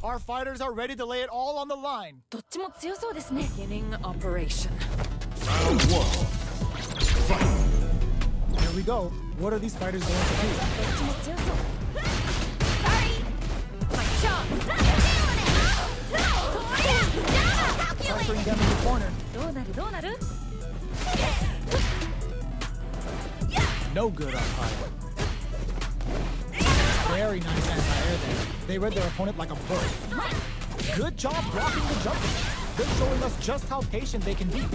Our fighters are ready to lay it all on the line. どっちも強そうですね。 Beginning operation. Round one. Fight. Here we go. What are these fighters going to do? どっちも強そう。Pressuring them in the corner. どうなるどうなる？ No good on fire. Very nice anti-air there. They read their opponent like a bird. Good job blocking the jumping. They're showing us just how patient they can be. Uses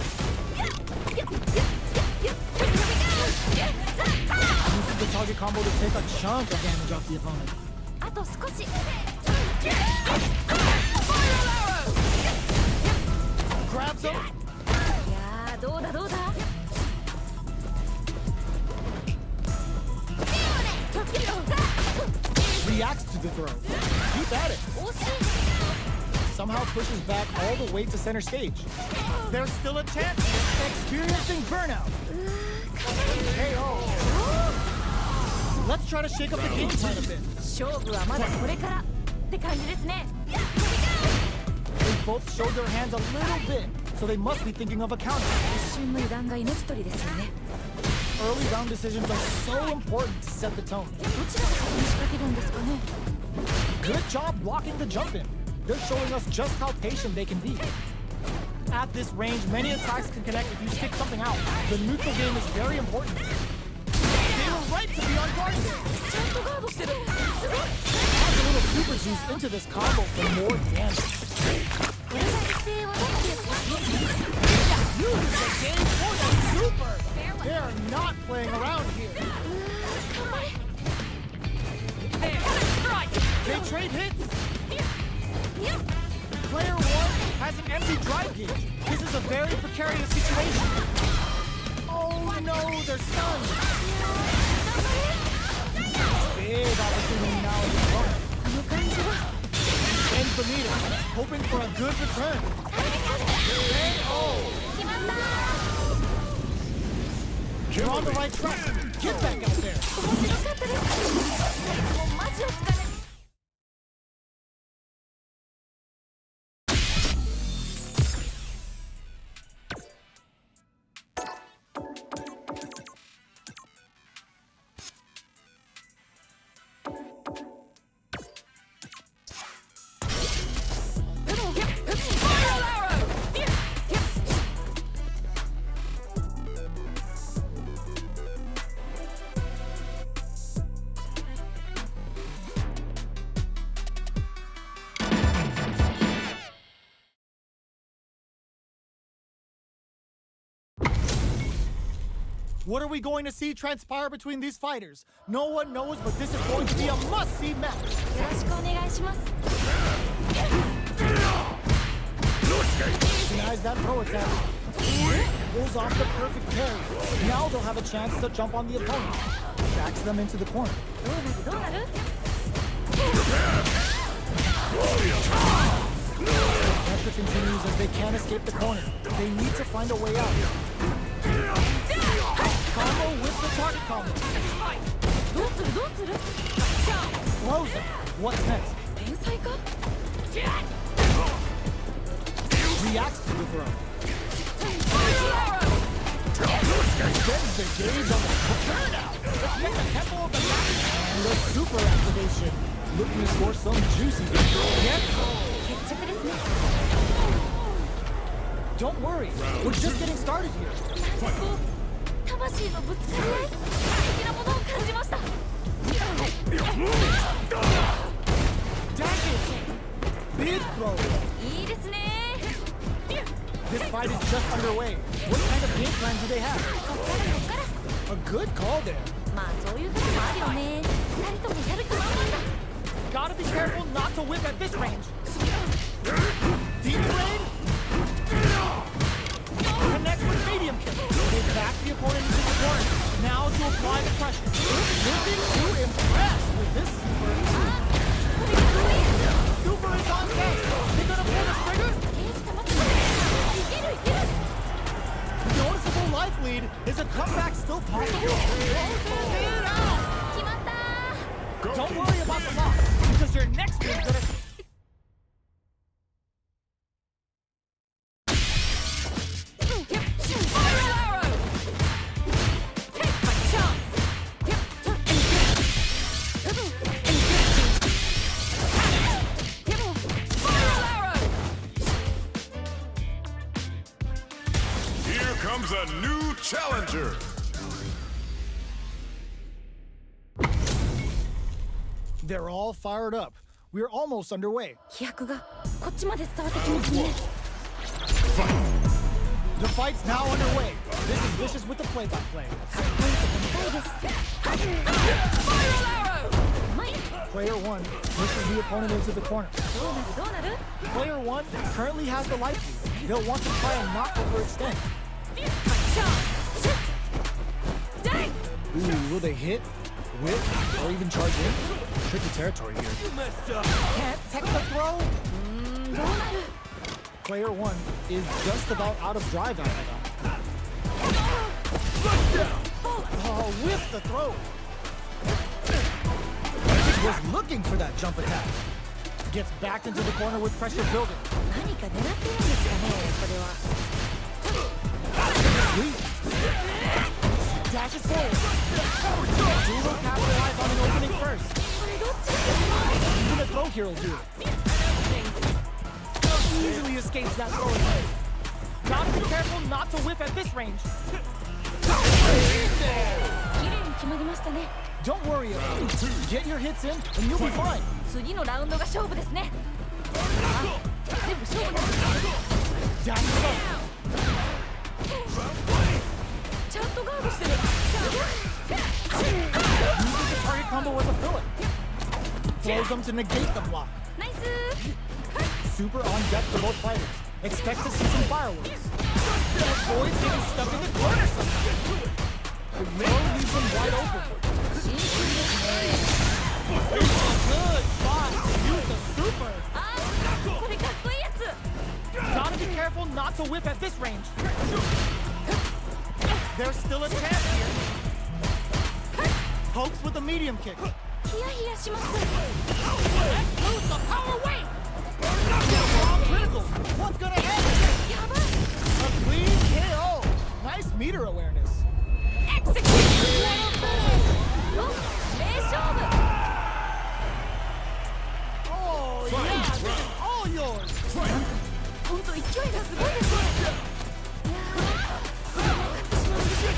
the target combo to take a chunk of damage off the opponent. あと少し。 Grabs him. いやーどうだどうだ。 Reacts to the throw. Keep at it. 惜しい。 Somehow pushes back all the way to center stage. There's still a chance. Experiencing burnout. KO. Let's try to shake up the game plan a bit. 勝負はまだこれからって感じですね。 They both showed their hands a little bit, so they must be thinking of a counter. 一瞬の油断が命取りですよね。 Early round decisions are so important to set the tone. どちらが先に仕掛けるんですかね。 Good job blocking the jump in. They're showing us just how patient they can be. At this range, many attacks can connect if you stick something out. The neutral game is very important. They were right to be on guard there. ちゃんとガードしてる。すごい。 Add a little super juice into this combo for more damage. これが姿勢技ってやつ。 Use the game for the super. They're not playing around here. They trade hits. Player 1 has an empty drive gauge. This is a very precarious situation. Oh no, they're stunned. Big opportunity now in the corner. あの感じは。 Ends the meter, hoping for a good return. You're on the right track. Get back out there. 面白かったです。もうマジお疲れ。 What are we going to see transpire between these fighters? No one knows, but this is going to be a must-see match. よろしくお願いします。 Denies that throw attack. Pulls off the perfect parry. Now they'll have a chance to jump on the opponent. Backs them into the corner. どうなるどうなる？ Pressure continues as they can't escape the corner. They need to find a way out. Combo with the target combo. どうするどうする？ Close it. What's next? 天才か？ Reacts to the throw. Extends the gauge on the burnout. Let's get the tempo of the match. And the super activation. Looking to score some juicy victory. Yes. 決着ですね。 Don't worry. We're just getting started here. なんかこう魂のぶつかり合い的なものを感じました。 Daggers. Big throw. いいですね。 This fight is just underway. What kind of game plan do they have? こっから。 A good call there. まあそういうこともあるよね。二人ともやる気満々だ。 Gotta be careful not to whip at this range. Deep blade. Connects with medium kick. They back the opponent into the corner. Now to apply the pressure. Looking to impress with this super. Super is on deck. They're gonna pull the trigger. ゲージ溜まってます。いけるいける。 Noticeable life lead. Is a comeback still possible? Closing it out. 決まったー。 Don't worry about the loss, because your next move is gonna... serve. They're all fired up. We're almost underway. 飛躍がこっちまで伝わってきますね Fight. The fight's now underway. This is Vicious with the play-by-play. かっこいいとこ見たいです Player 1 pushes the opponent into the corner. どうなるどうなる Player 1 currently has the life lead. They'll want to try and not overextend. Ooh, will they hit, whip, or even charge in? Tricky territory here. Can't tech the throw? どうなる Player 1 is just about out of drive after that. Oh, whip the throw. Was looking for that jump attack. Gets backed into the corner with pressure building. 何か狙ってるんですかねこれは Sweet. Dashes forward. Who will capitalize on an opening first? これどっち Even a throw here will do it. Easily escapes that throw attack. Gotta be careful not to whiff at this range. 綺麗に決まりましたね Don't worry about it. Get your hits in and you'll be fine. 次のラウンドが勝負ですねあ全部勝負なんです Dash it up. ちゃんとガードしてる Using the target combo as a filler. Throws them to negate the block. ナイス Super on deck for both fighters. Expect to see some fireworks. Avoids getting stuck in the corner sometimes. The throw leaves them wide open. 新鮮ですね Good spot. Use the super. あーこれかっこいいやつ Gotta be careful not to whip at this range. There's still a chance here. Pokes with a medium kick. ヒヤヒヤします Let's lose the power weight. Critical. What's gonna happen? やばい A clean KO. Nice meter awareness. エクセキュート名勝負 Oh yeah, this is all yours. 本当勢いがすごいですねいやーどうなってしまうんでしょうか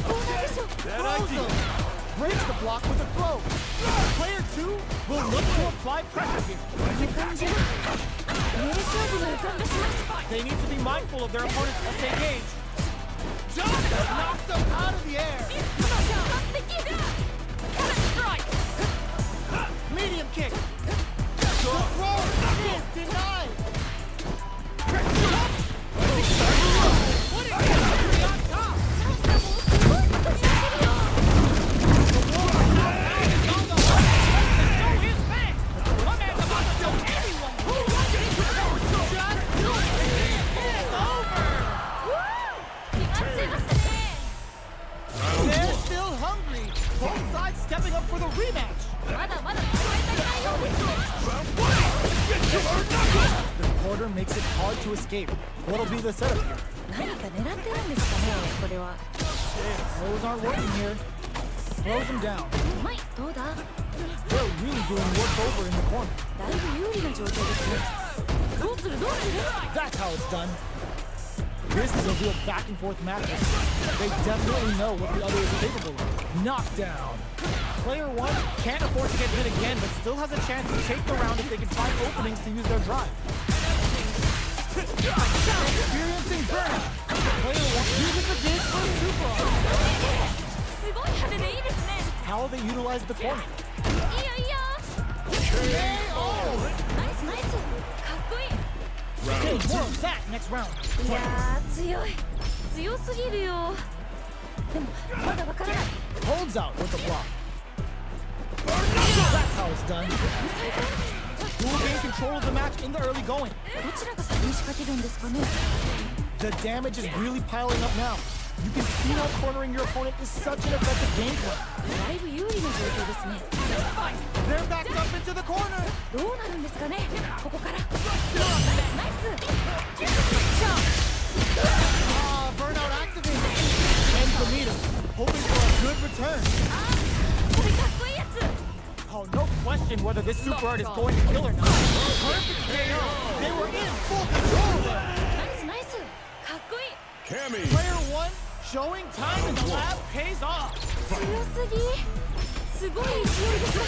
どうなんでしょう Throws them. Breaks the block with a throw. Player 2 will look to apply pressure here. こんな感じ名勝負の予感がします They need to be mindful of their opponent's SA gauge. Just knocked them out of the air. 完璧 Medium kick. The throw is denied. What is victory on top? すごいことになってるよ The war is now pounding on the heart. Show his back. My man's about to show anyone who wants it. Just do it. It's over. 決まっちゃいましたね They're still hungry. Both sides stepping up for the rematch. まだまだ戦い足りないようです The quarter makes it hard to escape. What'll be the setup here? 何か狙ってるんですかねこれは Throws aren't working here. Throws him down. うまいどうだ They're really doing work over in the corner. だいぶ有利な状況ですねどうするどうする That's how it's done. This is a real back and forth match. They definitely know what the other is capable of. Knockdown. Player 1 can't afford to get hit again, but still has a chance to take the round if they can find openings to use their drive. Experiencing burnout. Player 1 uses the gauge for a super arm. すごい派手でいいですね How they utilize the corner. いいよいいよ KO! ナイスナイスかっこいい Okay, more of that next round. いやー強い強すぎるよでもまだわからない Holds out with the block. That's how it's done. Who will gain control of the match in the early going? どちらが先に仕掛けるんですかね The damage is really piling up now. You can see how cornering your opponent is such an effective game plan. だいぶ有利な状況ですね They're backed up into the corner. どうなるんですかねここからナイスBurnout activated. Ends the meter. Hoping for a good return. これかっこいいやつ Oh, no question whether this super art is going to kill or not. Perfect KO. They were in full control there. ナイスナイスかっこいい Cammy. Player 1 Showing time in the lab pays off. 強すぎすごい勢いです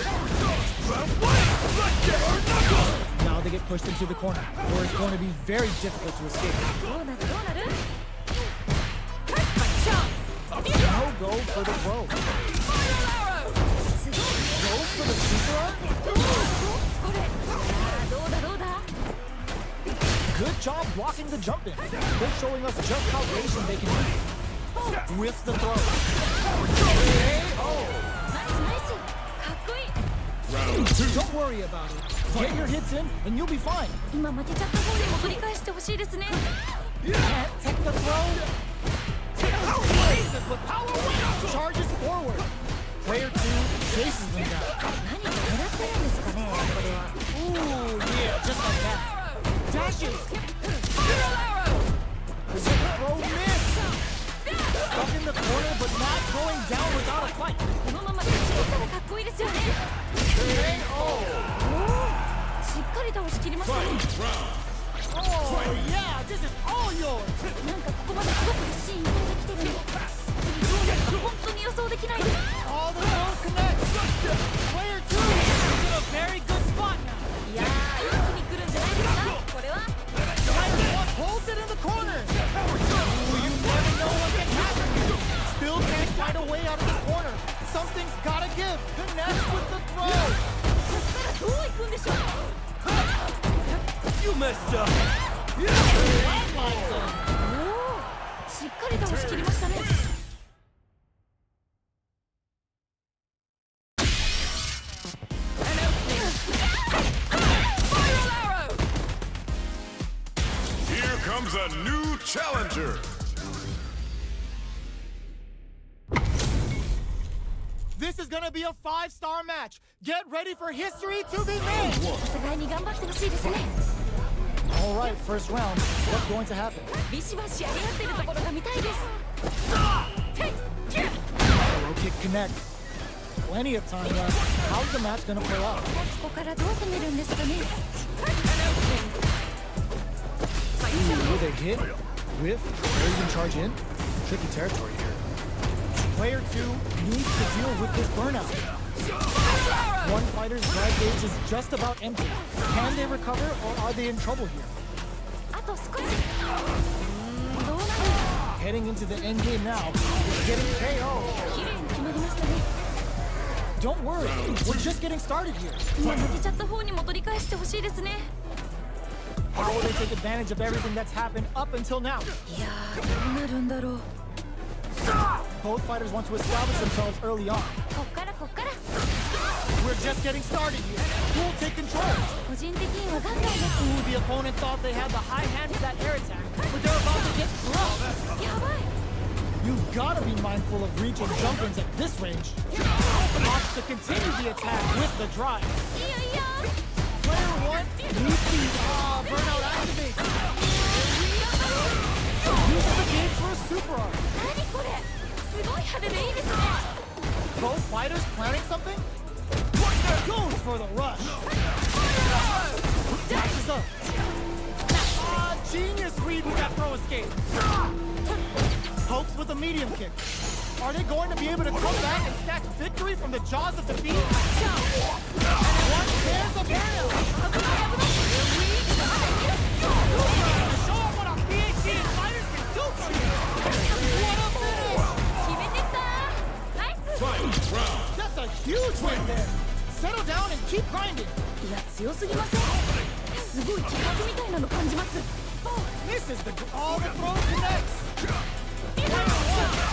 Now they get pushed into the corner, where it's going to be very difficult to escape. どうなるどうなる No go for the throw. すごい Go for the super arm? これどうだどうだ Good job blocking the jump in. They're showing us just how patient they can be. With the throw. ナイスナイスかっこいい Round two. Don't worry about it. Get your hits in and you'll be fine. 今負けちゃった方にも取り返してほしいですね Can't take the throw. Blazes with power win. Charges forward. Player 2 chases them down. 何か狙ってるんですかねこれは Ooh, yeah, just like that. Dashes. Throw miss. Stuck in the corner, but not going down without a fight. このまま立ち切ったらかっこいいですよね Oh, しっかり倒しきりましたね oh, yeah, this is all yours. なんかここまですごくいいシーンいただきてるんで次どうなるか本当に予想できないです All the throws connect. Player 2 is in a very good spot now. いやー一気に来るんじゃないですかこれは Player 1 holds it in the corner. Ooh, you never know what can happen here. Still can't find a way out of this corner. Something's gotta give. Connects with the throw. こっからどう行くんでしょう You messed up. Flatlines him. おーしっかり倒しきりましたね Here comes a new challenger. This is gonna be a 5-star match. Get ready for history to be made. お互いに頑張ってほしいですね All right, first round. What's going to happen? ビシバシやり合ってるところが見たいです Low kick connect. Plenty of time left. How's the match gonna play out? ここからどう攻めるんですかね Ooh, with a hit, whiff, or even charge in? Tricky territory here. Player 2 needs to deal with this burnout. One fighter's drag gauge is just about empty. Can they recover or are they in trouble here? あと少しどうなる Heading into the end game now. It's getting KO. 綺麗に決まりましたね Don't worry, we're just getting started here. 今負けちゃった方にも取り返してほしいですね How will they take advantage of everything that's happened up until now? いやーどうなるんだろう Both fighters want to establish themselves early on. こっからこっから We're just getting started here. Who will take control? 個人的にはガンガンや Ooh, the opponent thought they had the high hand for that air attack, but they're about to get dropped. やばい You've got to be mindful of reach and jump-ins at this range. Opts to continue the attack with the drive. いやいや Player 1 needs speed. Burnout activates. Uses the gauge for a super arm. 何これすごい派手でいいですね Both fighters planning something? Goes for the rush. Dashes up. Genius read with that throw escape. Pokes with a medium kick. Are they going to be able to come back and snatch victory from the jaws of defeat? One there's a burnout. To show off what our PhD fighters can do for you. What a finish! 決めてきたナイス Fight. Round. That's a huge win there. Settle down and keep grinding. いや強すぎませんすごい気迫みたいなの感じます This is the all the throw connects. Player 1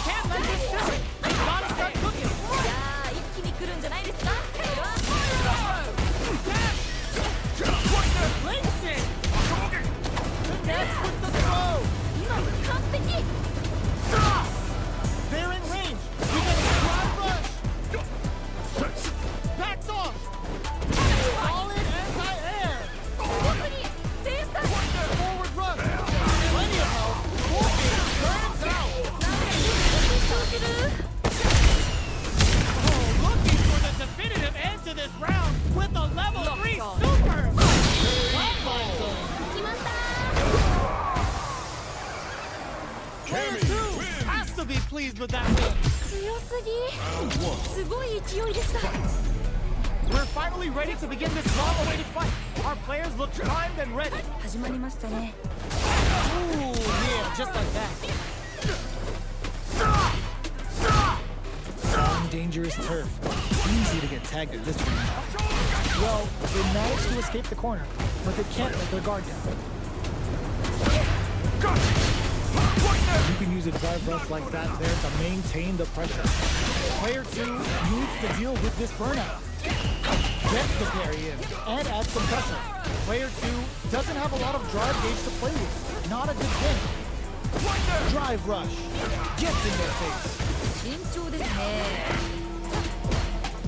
can't let this sit. They gotta start cooking. いやー一気に来るんじゃないですかこれは Links it. Connects with the throw. 今完璧 They're in range. We got a drive rush. Backs off. Solid anti-air. 特に制裁 Forward rush. Plenty of help. Turns out. なんか優勝する Oh, looking for the definitive pleased with that win. 強すぎすごい勢いでした We're finally ready to begin this long-awaited fight. Our players look primed and ready. 始まりましたね Ooh, yeah, just like that. On dangerous turf. Easy to get tagged at this range. Well, they managed to escape the corner, but they can't let their guard down. You can use a drive rush like that there to maintain the pressure. Player 2 needs to deal with this burnout. Gets the parry in and adds some pressure. Player 2 doesn't have a lot of drive gauge to play with. Not a good thing. Drive rush. Gets in their face. 慎重ですね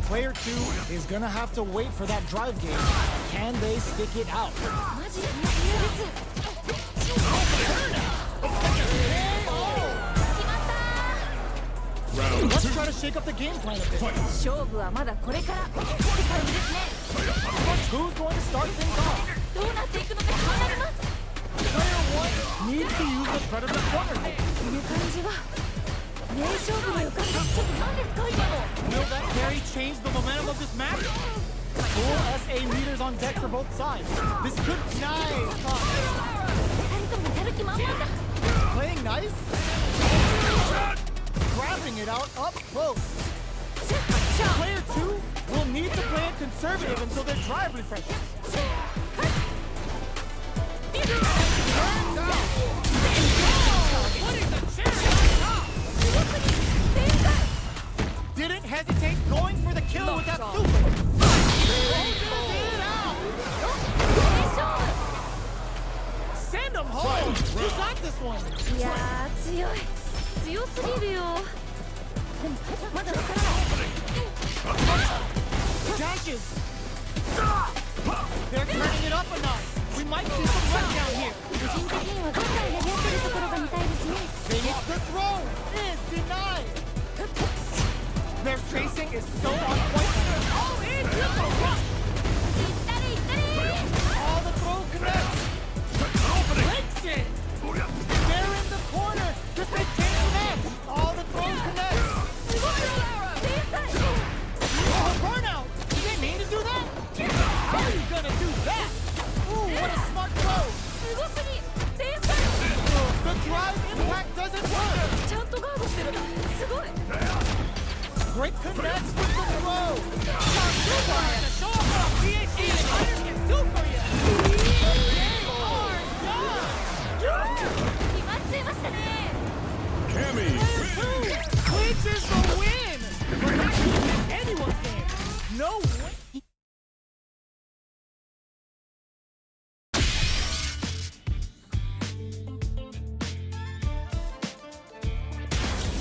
Player 2 is gonna have to wait for that drive gauge. Can they stick it out? マジで嫌です決まったー Let's try to shake up the game plan a bit. 勝負はまだこれからって感じですね Who's going to start things off? どうなっていくのか気になります Player 1 needs to use the predator corner. この感じは名勝負の予感ですちょっと何ですか今の Will that carry change the momentum of this match? Full SA meters on deck for both sides. This could nice. 二人ともやる気満々だ Playing nice? Grabbing it out up close. Player 2 will need to play it conservative until their drive refreshes. Turns out. What is the chance? Didn't hesitate going for the kill with that super. Send him home. You got this one. いやー強い強すぎるよでもまだわからない Dashes. They're turning it up a notch. We might see some letdown here. 個人的には今回投げ合ってるところが見たいですね Finish the throw is denied. Their tracing is so on point. Oh, into the run. 行ったり行ったり All the throw connects. Breaks it. They're in the corner. Just they can't connect. All the throw connects. すごい天才 Oh, burnout. Did they mean to do that? How are you gonna do that? Ooh, what a smart throw. すごすぎ天才 The drive impact doesn't work. ちゃんとガードしてるすごい Great connects with the throw. Show off what PhD and Miners can do for you. They are done. 決まっちゃいましたね Cammy Clinches the win. We're not going to win anyone's game. No way.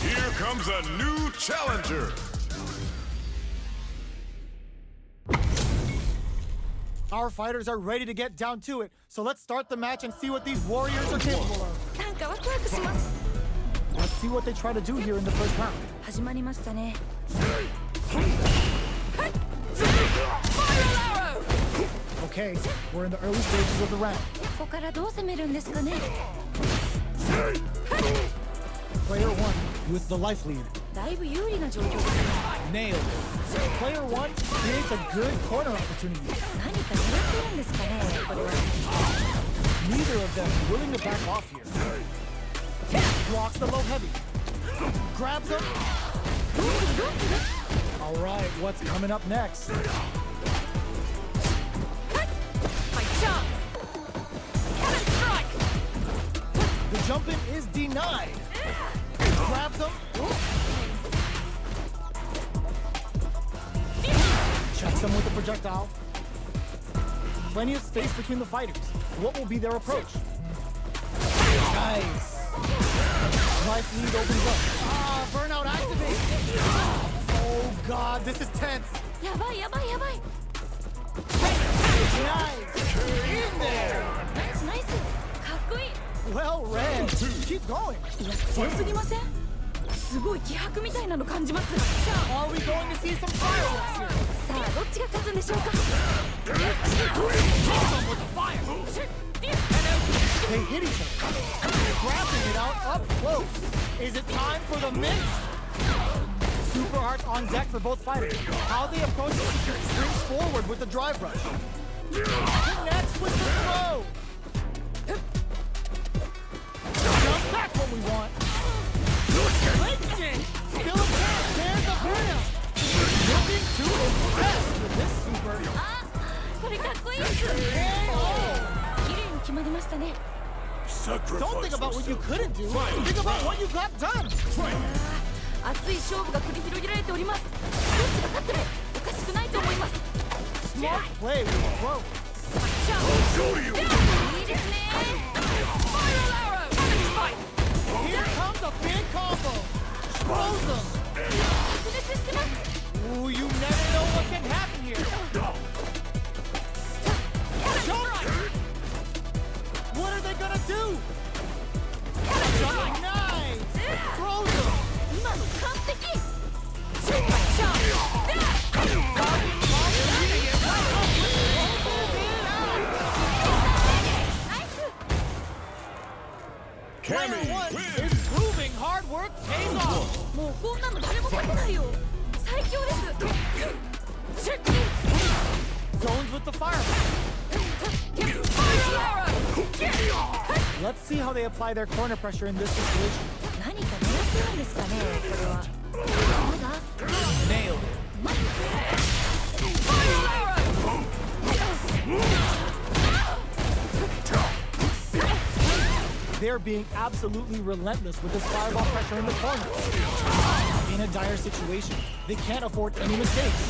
Here comes a new challenger. Our fighters are ready to get down to it, so let's start the match and see what these warriors are capable of. なんかワクワクします Let's see what they try to do here in the first round. 始まりましたね Okay, we're in the early stages of the round. ここからどう攻めるんですかね Player 1 with the life lead. だいぶ有利な状況ですね Nailed it. Player 1 creates a good corner opportunity. 何か狙ってるんですかねこれは Neither of them willing to back off here. Blocks the low heavy. Grabs him. どうするどうする Alright, what's coming up next? My chance Cannon strike The jump in is denied. Grabs him. Checks him with the projectile. Plenty of space between the fighters. What will be their approach? Nice. Life lead opens up. Ah, burnout activates. Oh god, this is tense. やばいやばいやばい Nice. In there. ナイスナイスかっこいい Well read. Keep going. いや強すぎませんすごい気迫みたいなの感じます Are we going to see some fireworks here? さあどっちが勝つんでしょうか They hit each other. scrapping it out up close. Is it time for the mix? Super Arts on deck for both fighters. How they approach the secret springs forward with the drive rush. Connects with the throw. Jump back what we want. Lincoln! Still a chance. There's a burnout. Looking to impress with this super. これかっこいいです。綺麗に決まりましたね。 Don't think about what you couldn't do. Think about what you got done. 熱い勝負が繰り広げられております。どっちが勝ってもおかしくないと思います。 Smart play with the throw. いいですね。Here comes a big combo. Explodes them. 白熱してます。 Ooh, you never know what can happen here. What are they gonna do? Nice. Throws them. 今の完璧。 Cammy Player one wins. is proving hard work pays off. もうこんなの誰も勝てないよ。最強です。 Zones with the fire. Let's see how they apply their corner pressure in this situation. 何か狙ってるんですかね、これは。どうだ？ Nailed it. They're being absolutely relentless with this fireball pressure in the corner. In a dire situation, they can't afford any mistakes.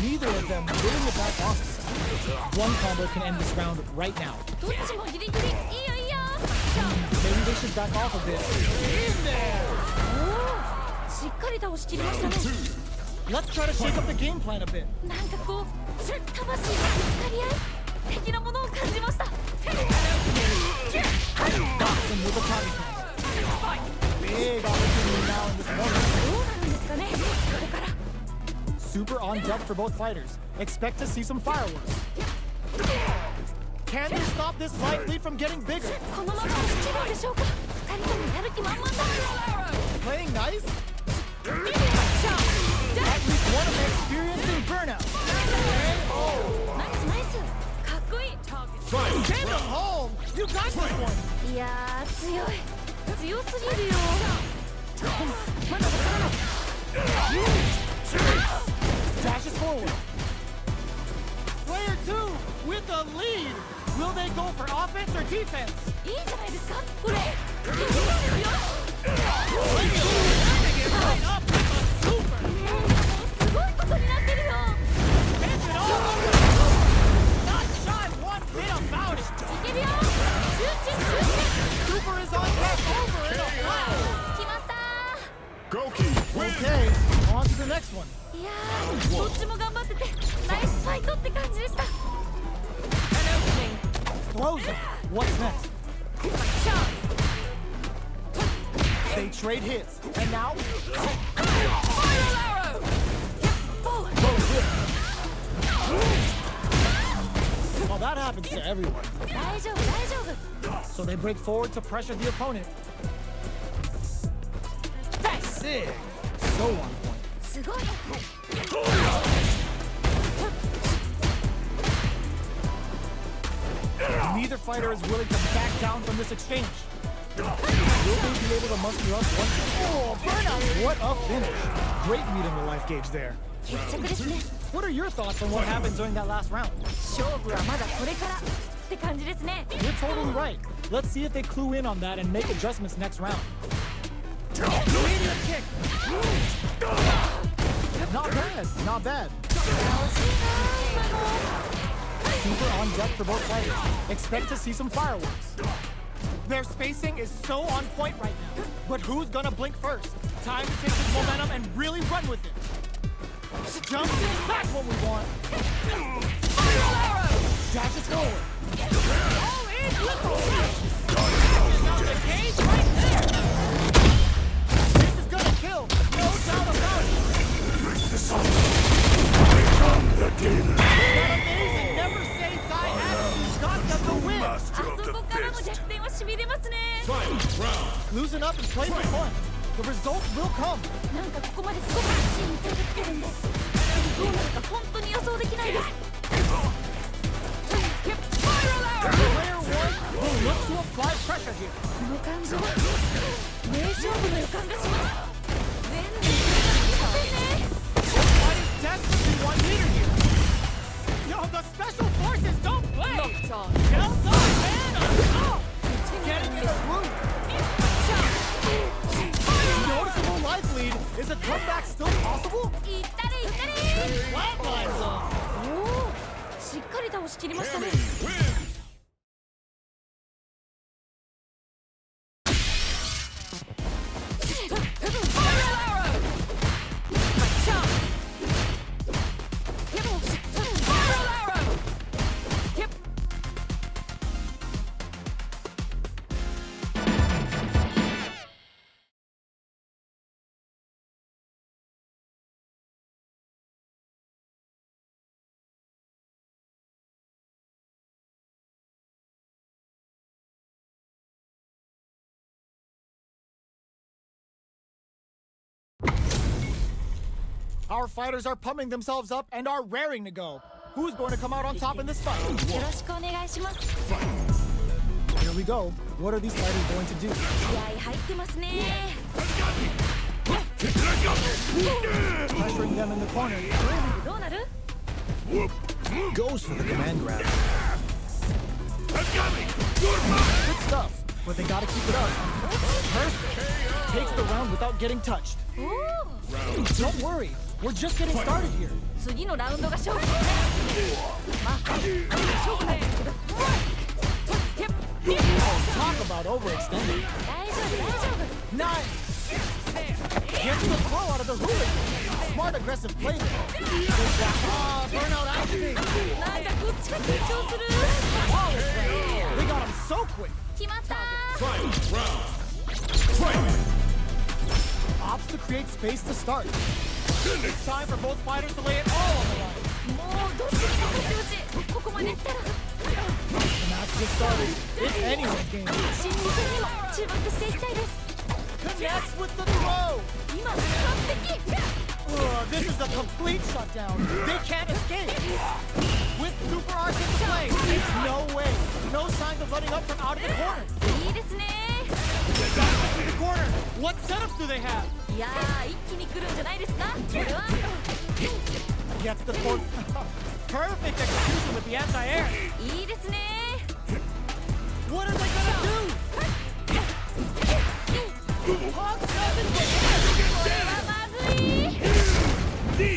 Neither of them willing to back off. One combo can end this round right now. どっちもギリギリ。いいよいいよ。 Maybe they should back off a bit. In there! おお、しっかり倒しきりましたね。 Let's try to shake up the game plan a bit. なんかこう、魂のぶつかり合い的なものを感じました。 Got them with a body count. Big opportunity now in this moment. どうなるんですかね、ここから。 Super on deck for both fighters. Expect to see some fireworks. Can they stop this light lead from getting bigger? このまま押し切るんでしょうか。二人ともやる気満々だ。 Playing nice? At least one of them experiencing burnout. And ナイスナイス。かっこいい。 send them home. You got this one. いやー、強い。強すぎるよ。でもまだわからない。 Dashes forward. Player 2 with the lead. Will they go for offense or defense? いいんじゃないですか。これ。いいですよ。 Right up with a super. すごいことになってるよ。 Finish it all. Not shy one bit about it. いけるよ。集中集中。 Super is on deck over in a flash. 決まったー。 Goki wins. Okay, on to the next one. いやー、どっちも頑張っててナイスファイトって感じでした。 Throws him. What's next? They trade hits, and now well, that happens to everyone. 大丈夫大丈夫。 So they break forward to pressure the opponent. That's sick. So on point. すごい。 Neither fighter is willing to back down from this exchange. Will they be able to muster up one? Oh, burnout! What a finish! Great read on the life gauge there. 決着ですね。 What are your thoughts on what happened during that last round? 勝負はまだこれからって感じですね。 You're totally right. Let's see if they clue in on that and make adjustments next round. Immediate kick. Not bad. Not bad. Super on deck for both fighters. Expect to see some fireworks. Their spacing is so on point right now. But who's gonna blink first? Time to take this momentum and really run with it. Jumps in, that's what we want. Dashes forward. All in with the rush. Out the cage right there. This is gonna kill, no doubt about it. The demon. That amazing never say die attitude got them the win. あそこからの逆転はししみ出ますね。 Final round. Loosen up and play for fun. The results will come. なんかここまですごくシーン出てきてるんで、どうなるか本当に予想できないです。 Player 1 will look to apply pressure here. この感じは名勝負の予感がします。全然できませんね。 Fight is desperately 1 meter here. Yo, the special forces don't play. Shell time, man. Oh, getting in a groove. Noticeable life lead. Is a comeback still possible? いったれいったれ。 Flatline zone. おお、しっかり倒しきりましたね。 Cammy wins. Our fighters are pumping themselves up and are raring to go. Who's going to come out on top in this fight? よろしくお願いします。 Here we go. What are these fighters going to do? 気合い入ってますね。 Pressuring them in the corner. どうなる？ Goes for the command grab. Good stuff, but they gotta keep it up. Perfect. Takes the round without getting touched. おお。 Don't worry, we're just getting started here. 次のラウンドが勝負ですね。まあ、勝負なんですけど。 Talk about overextending. 大丈夫大丈夫。 Nice. Gets the throw out of the hooligan. Smart aggressive play there. Good job. Burnout activated. なんかこっちが緊張する。 They got him so quick. 決まったー。 Final round. Fight. Opts to create space to start. It's time for both fighters to lay it all on the line. もうどっちにかかってほしい。ここまで来たら The match just started. It's anyone's game. 心理戦にも注目していきたいです。 Connects with the throw. 今完璧。 This is a complete shutdown. They can't escape. With super arts in play, it's no way. No signs of letting up from out of the corner. いいですね。 In the corner. What setups do they have? いやー、一気に来るんじゃないですか。これは Gets the court. Perfect execution with the anti-air. いいですね。 What are they gonna do? Hawk seven. これはまずい。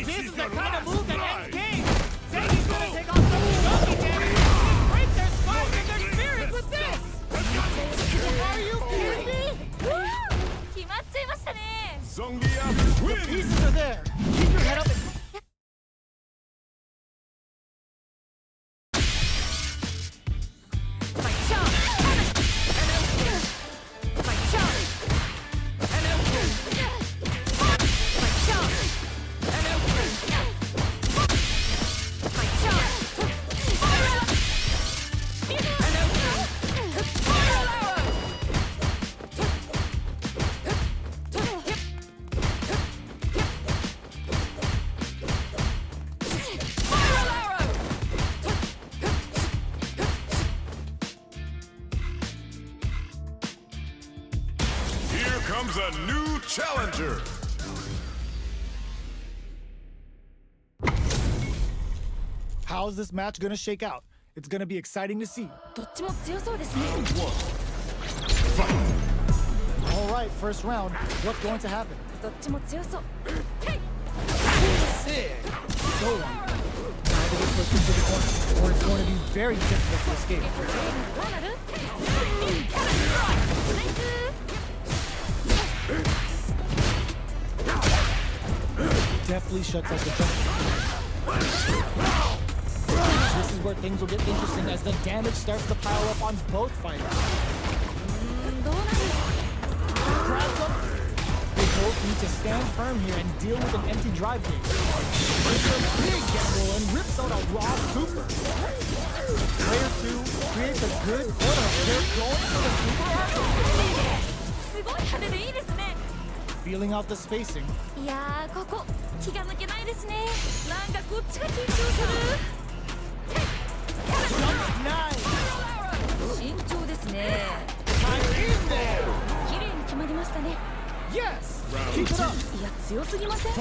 This is the kind of move that ends games. Saying he's gonna take off some chunky damage and break their spines and their spirits with this. Are you kidding me? 決まっちゃいましたね。 Songia wins. Pieces are there. Keep your head up and... Here comes a new challenger. How's this match gonna shake out? It's gonna be exciting to see. どっちも強そうですね。 All right, first round. What's going to happen? どっちも強そう。 Sick. So long. Now they get pushed into the corner, or it's going to be very difficult to escape. どうなる？ナイス。 Definitely shuts out the jump. This is where things will get interesting as the damage starts to pile up on both fighters. どうなる？ Grabs up. They both need to stand firm here and deal with an empty drive gate. It's a big gamble and rips out a raw super. Player 2 creates a a good corner. They're going for the super arc. すごい派手でいいですね。 Feeling out the spacing. いやー、ここ気が抜けないですね。なんかこっちが緊張する。 Nice. 慎重ですね。 Time in there. 綺麗に決まりましたね。 Yes. Keep it up. いや、強すぎません？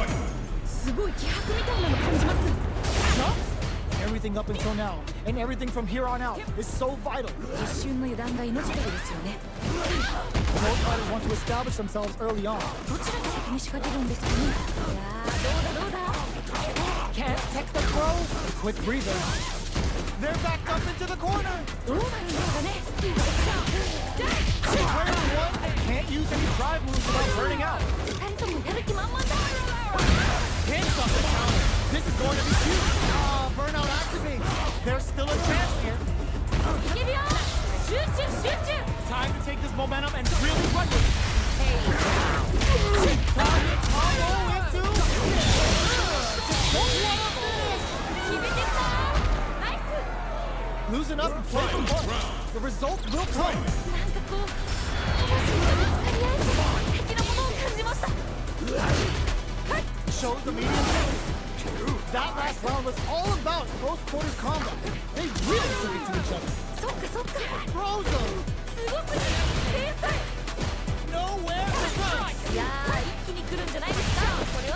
すごい気迫みたいなの感じます。 Jumps? Everything up until now, and everything from here on out, is so vital. 一瞬の油断が命取りですよね。 Both fighters want to establish themselves early on. どちらが先に仕掛けるんですかね。いやー、どうだ。 Can't take the throw. Quick breather. They're backed up into the corner. どうなるんですかね。 Player one can't use any drive moves without burning out. 二人ともやる気満々だ。 Hits on the counter. This is going to be huge. Burnout activates. There's still a chance here. いけるよ。集中。 Time to take this momentum and really run with it. ヘイ。 Target combo into. Just don't let him finish. 決めてきた。ナイス。 Loosen up and play for fun. The results will come. なんかこう、魂がぶつかり合えて、的なものを感じました。 Shows the medium pace. That last round was all about close quarters combat. They really took it to each other. そっか。 Frozen. すごすぎる。天才。 Nowhere to run. いやー、一気に来るんじゃないですか。これは。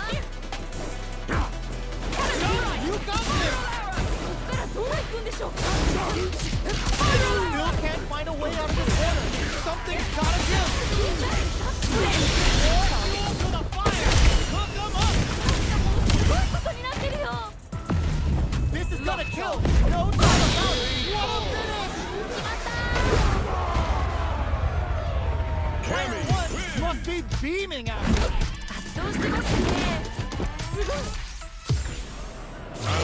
You got this. こっからどう行くんでしょう。 Still can't find a way out of this corner. Something's gotta give. Fuel to the fire. Hook them up. すごいことになってるよ。 This is gonna kill. No doubt about it. What a finish. 決まった。 Player one must be beaming at it. 圧倒してますね。すごい。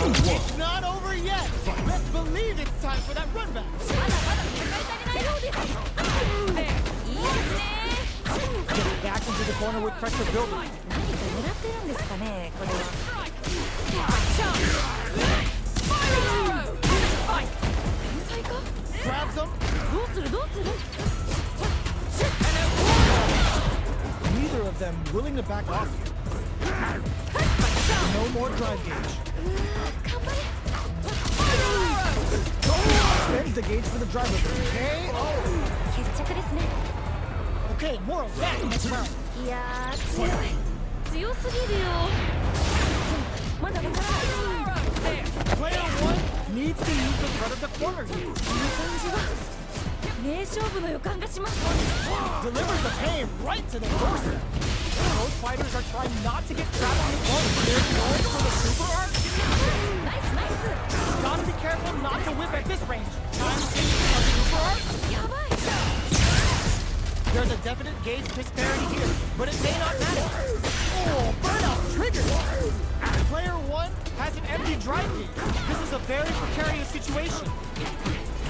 It's not over yet. Let's believe it's time for that run back. まだ戦い足りないようです。いいですね。 Getting back into the corner with pressure building. 何か狙ってるんですかね、これは。天才か。 Grabs them. どうする。 Neither of them willing to back off. No more drive gauge. 頑張れ。 Spends the gauge for the driver. KO. 決着ですね。 Okay, more of that next round. いやー、強すぎるよ。まだわからない。 Player one needs to use the threat of the corner here. この感じは名勝負の予感がします。 Delivers the pain right to the doorstep. Both fighters are trying not to get trapped in the corner. They're going for the super arc. ナイス。 Gotta be careful not to whip at this range. Time to take a super arc. やばい。 There's a definite gauge disparity here, but it may not matter. Oh, burnout triggered. Player one has an empty drive gauge. This is a very precarious situation.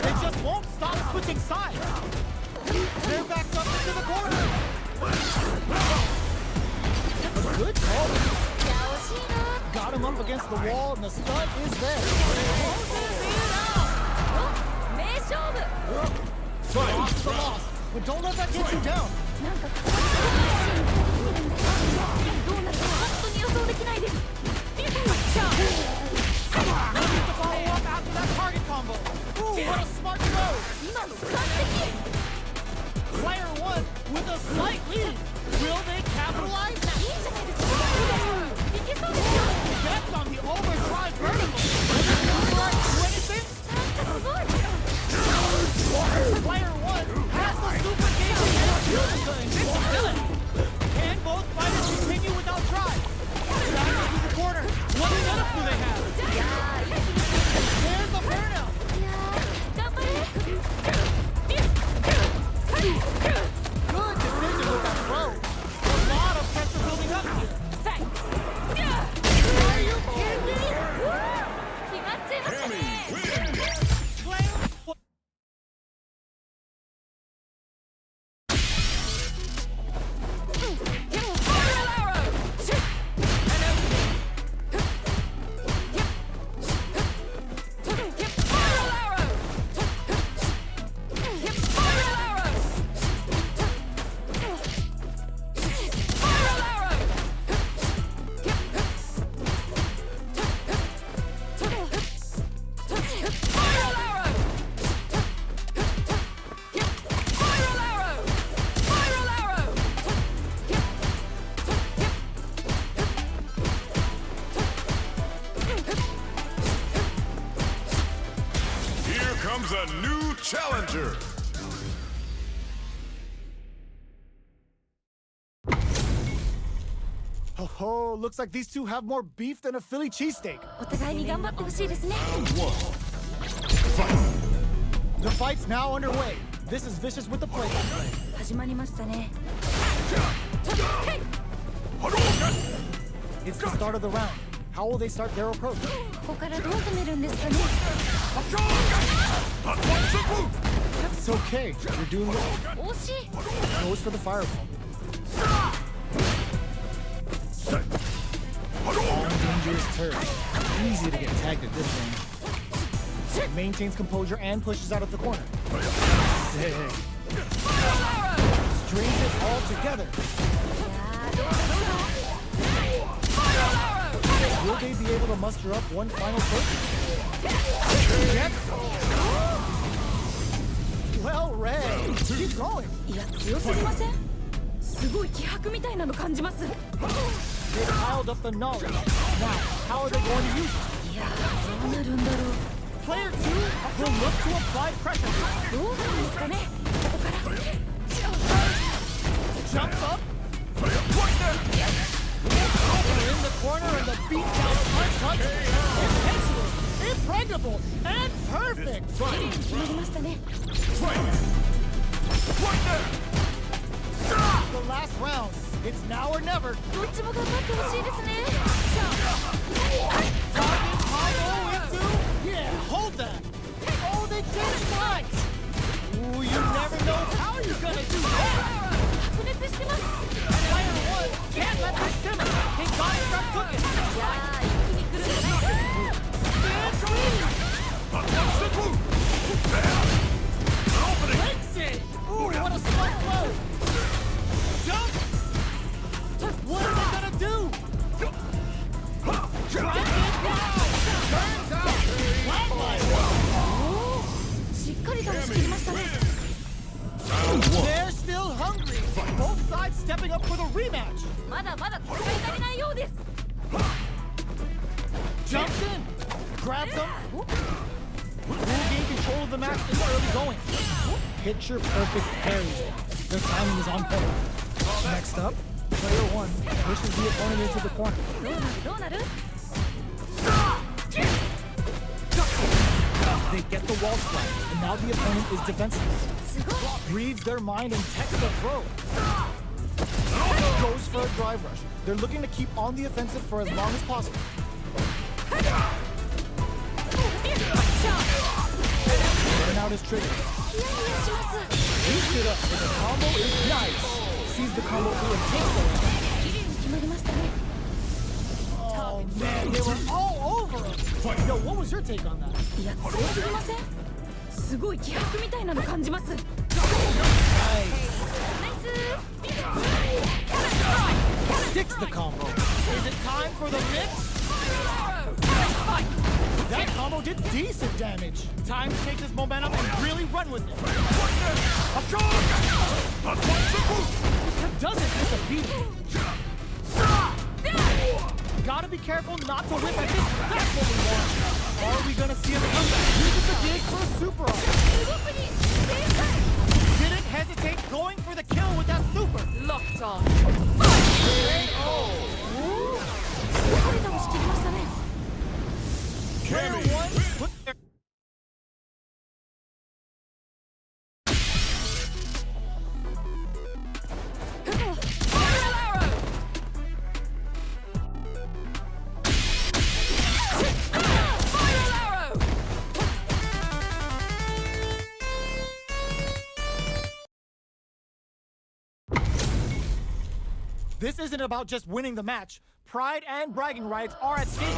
They just won't stop switching sides. They're backed up into the corner. A good call. いや、惜しいな。 Got him up against the wall, and the stud is there. 名勝負。 Lost the loss, but don't let that get you down. なんかここに見るんだよ。どうなるか本当に予想できないです。 No need to follow up after that target combo. Ooh, what a smart throw. 今の完璧。 Player one with a slight lead. Will they capitalize? いいんじゃないですか。いけそうですよ。 That's on the overdrive vertical. Will the super arc do anything? なんかすごい。 Player one has the super gauge and uses the invincibility. Can both fighters continue without drive? Back into the corner. What setup do they have? comes a new challenger. Oh, looks like these two have more beef than a Philly cheesesteak. お互いに頑張ってほしいですね。 The fight's now underway. This is Vicious with the play. 始まりましたね。 It's the start of the round. How will they start their approach? ここからどう攻めるんですかね。 It's okay. You're doing well. 惜しい。 Goes for the fireball. Long, dangerous turret. Easy to get tagged at this range. Maintains composure and pushes out of the corner. Sick. Strains it all together. Will they be able to muster up one final push? Yes. Well read. Keep going. いや、強すぎません？すごい気迫みたいなの感じます。 They piled up the knowledge. Now, how are they going to use it? いや、どうなるんだろう。 Player 2 will look to apply pressure. どうなるんですかね。ここから。 Jumps up. They're in the corner and the beat down punch. Intentional, impregnable, and perfect. 決まりましたね。 The last round. It's now or never. どっちも頑張ってほしいですね。 Target combo into. Yeah, hold that. Oh, they changed sides. Ooh, you never know how you're gonna do that. 白熱してます。 Player 1 can't let this simmer. He gotta start cooking. じゃあ、一気に来るんじゃないか。 Breaks it. Ooh, what a smart blow. Jump. What are they gonna do? Drive it down. Turns out. Flatline. しっかりと押し切りましたね。 They're still hungry. Both sides stepping up for the rematch. まだまだ戦い足りないようです。 Jumps in. Grabs them. Will gain control of the match in the early going. Picture perfect parry. Their timing is on point. Next up, player 1 pushes the opponent into the corner. どうなる？ They get the wall splat, and now the opponent is defenseless. すごい。 Reads their mind and techs the throw. Goes for a drive rush. They're looking to keep on the offensive for as long as possible. Burnout is triggered. ヒヤヒヤします。 Beats it up, and the combo is nice. Sees the combo through and takes the round. 綺麗に決まりましたね。 Oh man, they were all over him. Yo, what was your take on that? いや、強すぎません？すごい気迫みたいなの感じます。 Nice. ナイス。 Sticks the combo. Is it time for the mix? That combo did decent damage. Time to take this momentum and really run with it. Doesn't miss a beat. Gotta be careful not to whip at this. That's what we want. Are we gonna see him come back? Uses the dig for a super arm. 動くに正解。 Didn't hesitate going for the kill with that super. Locked on. Oh. しっかりと押し切りましたね。 Player 1 put their This isn't about just winning the match. Pride and bragging rights are at stake.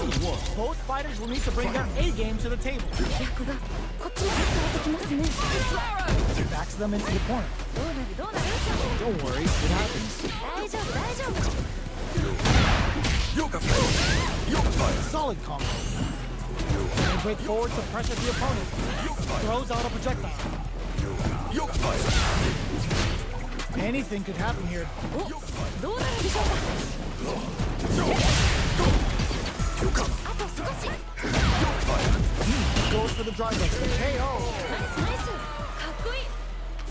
Both fighters will need to bring their A game to the table. 役がこっちに伝わってきますね。 Backs them into the corner. どうなるどうなる？ Don't worry, it happens. 大丈夫大丈夫。 Solid combo. They break forward to pressure the opponent. Throws out a projectile. Anything could happen here. お、どうなるんでしょうか。あと少し。Goes for the drive rush. KO. ナイスナイスかっこいい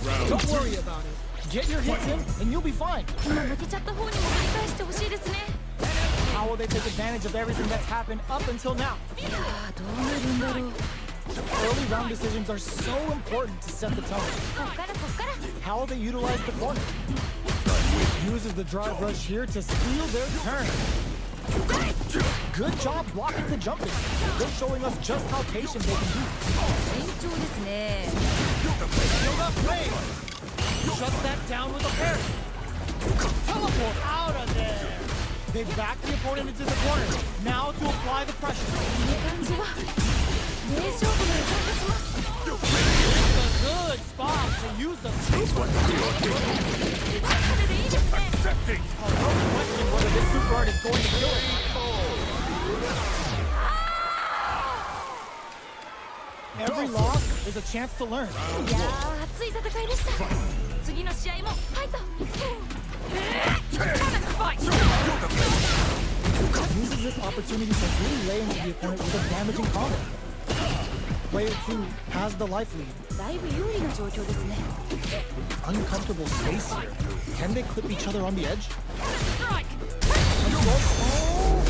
Round Don't two. worry about it. Get your hits in, and you'll be fine. 今負けちゃった方にも繰り返してほしいですね How will they take advantage of everything that's happened up until now? いやーどうなるんだろう Early round decisions are so important to set the tone. こっからこっから How will they utilize the corner? Uses the drive rush here to steal their turn. Good job blocking the jumping. They're showing us just how patient they can be. 慎重ですね Build up play. Shut that down with a parry. Teleport out of there. They back the opponent into the corner. Now to apply the pressure. いい感じは名勝負の予感がします It's a good spot to use the super. すごい風でいいですね Oh, no question whether this super art is going to kill it. Every loss is a chance to learn. いやー熱い戦いでした次の試合もファイト Uses this opportunity to really lay into the opponent with a damaging combo. Player 2 has the life lead. だいぶ有利な状況ですね Uncomfortable space here. Can they clip each other on the edge? Strike! Oh!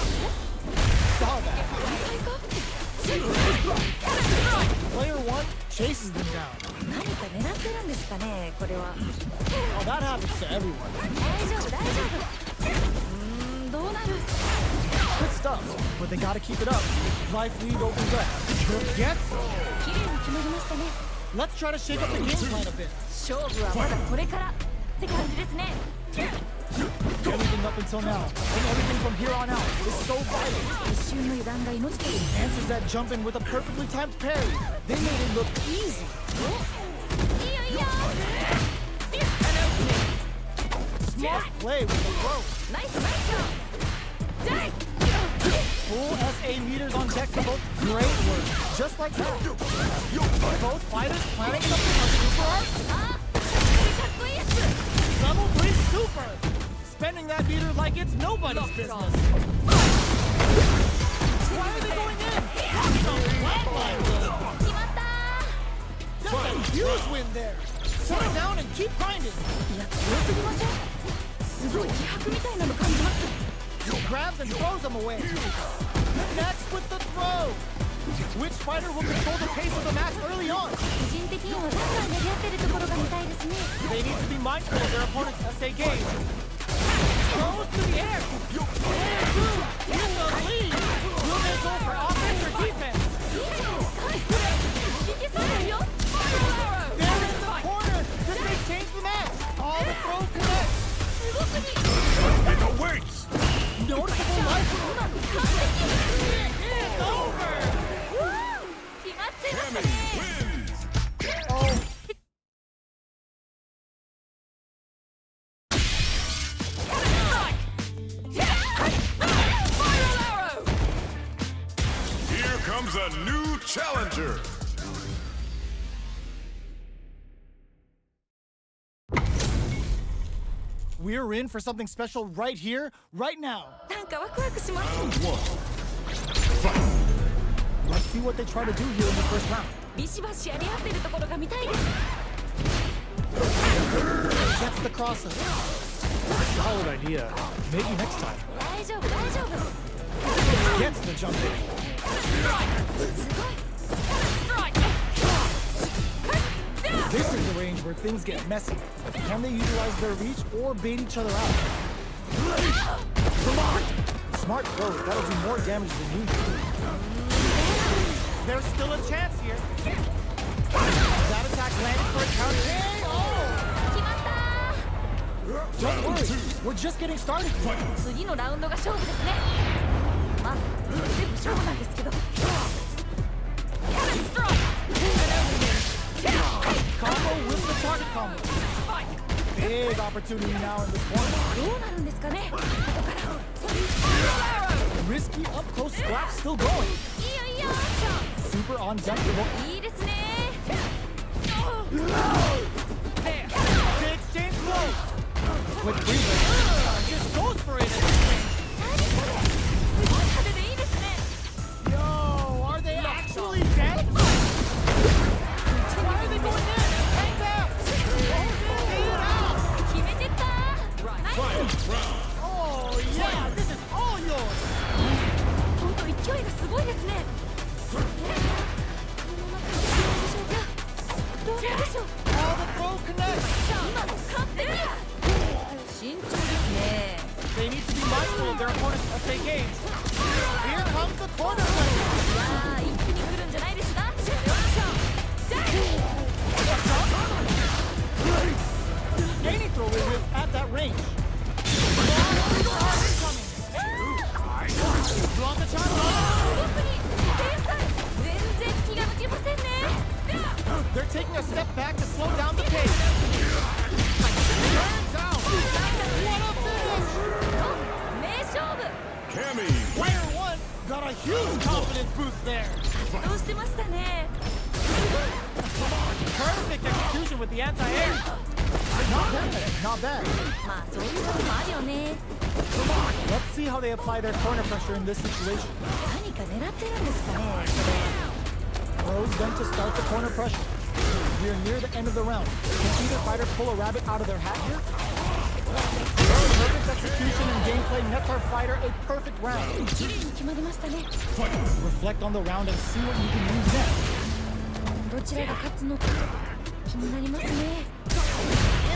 Saw that. Player 1 chases them down. 何か狙ってるんですかねこれは Oh, that happens to everyone. 大丈夫大丈夫どうなる Good stuff, but they gotta keep it up. Life lead opens up. Gets. 綺麗に決まりましたね Let's try to shake up the game plan a bit. 勝負はまだこれからって感じですね Everything up until now, and everything from here on out is so vital. 一瞬の油断が命取り Answers that jump in with a perfectly timed parry. They made it look easy. いいよいいよ Smart play with the throw. ナイスナイス Full SA meters on deck for both. Great work. Just like that. Both fighters planning something on super art. あかっこいいやつ Level 3 super. Spending that meter like it's nobody's business. Why are they going in? Flatline though. 決まった That's a huge win there. Set it down and keep grinding. いや強すぎませんすごい気迫みたいなの感じます Grabs and throws them away. Next with the throw. Which fighter will control the pace of the match early on? 個人的にはガンガン投げ合ってるところが見たいですね They need to be mindful of their opponent's SA game. Goes to the air. Player 2 in the lead. Will they go for offense or defense? いいじゃないですかいけそうですよ They're in the corner. Does they change the match? All the throws connect. すごすぎ It awaits. Noticeable life. It's over. 決まってま Cammy すね wins. Oh. Here comes a new challenger. We're in for something special right here, right now. なんかワクワクします Let's see what they try to do here in the first round. ビシバシやり合ってるところが見たいです Gets the crossover. Solid idea. Maybe next time. 大丈夫大丈夫 Gets the jump in. すごい This is the range where things get messy. Can they utilize their reach or bait each other out? Come on! Smart throw. That'll do more damage than usual. There's still a chance here. That attack landed for a counter. KO! 決まった Don't worry. We're just getting started. 次のラウンドが勝負ですねまあ全部勝負なんですけど Combo with the target combo. Big opportunity now in this corner. どうなるんですかねここから Risky up close scrap still going. いいよいいよ Super on deck to look. いいですね They exchange blows. Quick breather. Just goes for it. 何これすごい派手でいいですね Yo, are they actually dead? ってましたね。 Perfect execution with the anti-air. Not bad, not bad. まあそういうこともあるよね。 Let's see how they apply their corner pressure in this situation. 何か狙ってるんですかね、それ。 Throws them to start the corner pressure. We're near the end of the round. Can either fighter pull a rabbit out of their hat here? Perfect execution and gameplay nets our fighter a perfect round. 綺麗に決まりましたね。 Reflect on the round and see what you can use next. どちらが勝つのか気になりますね。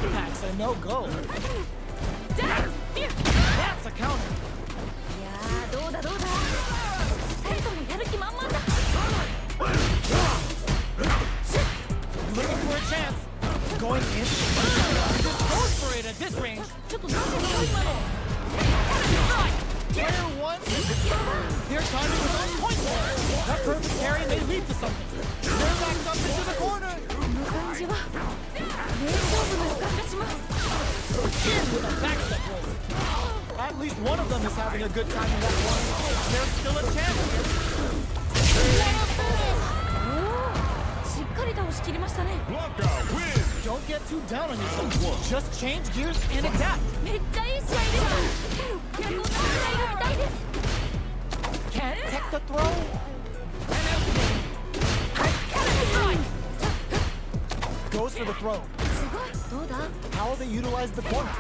Impacts a no-go. That's a counter. いやーどうだどうだ。二人ともやる気満々だ。 Looking for a chance. Going in. Just goes for it at this range. ちょっとなんで今の。 Player one. Their timing was on point there. That perfect carry may lead to something. They're backed up into the corner. この感じは名勝負の予感がします。 In with a backstep roll. At least one of them is having a good time in that one. There's still a chance here. しっかり倒しきりましたね。 Blanca wins. Don't get too down on yourself. Just change gears and adapt. めっちゃいい試合でした。逆の試合が見たいです。 Can't take the throw. Goes for the throw. すごい。どうだ。 How they utilize the corner.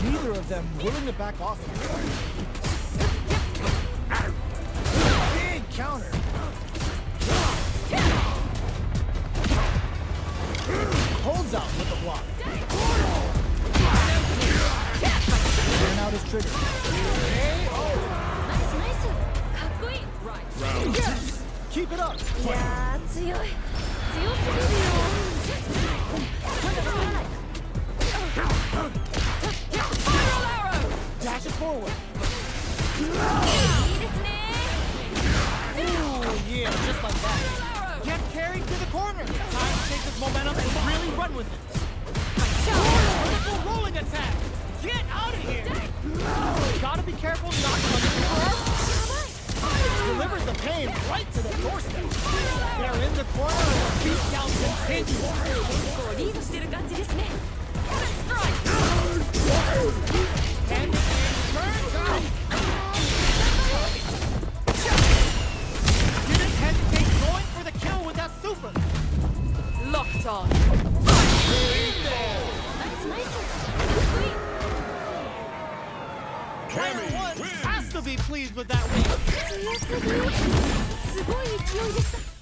Neither of them willing to back off. Big counter. Holds out with the block. Burn out is triggered. ナイスナイス。かっこいい。 Yes! Keep it up. いやー強い。強すぎるよ。Dashes forward. いいですね。 Ooh, yeah, just like that. Get carried to the corner. Time to take this momentum and really run with it. Wonderful rolling attack. Get out of here. Gotta be careful not to delivers the pain right to the doorstep. They're in the corner and the beatdown continues. 結構リードしてる感じですね。 And it turns out. Didn't hesitate going for the kill with that super. Locked on. ナイスナイス。かっこいい。 Player one wins. has to be pleased with that win. 強すぎ。すごい勢いでした。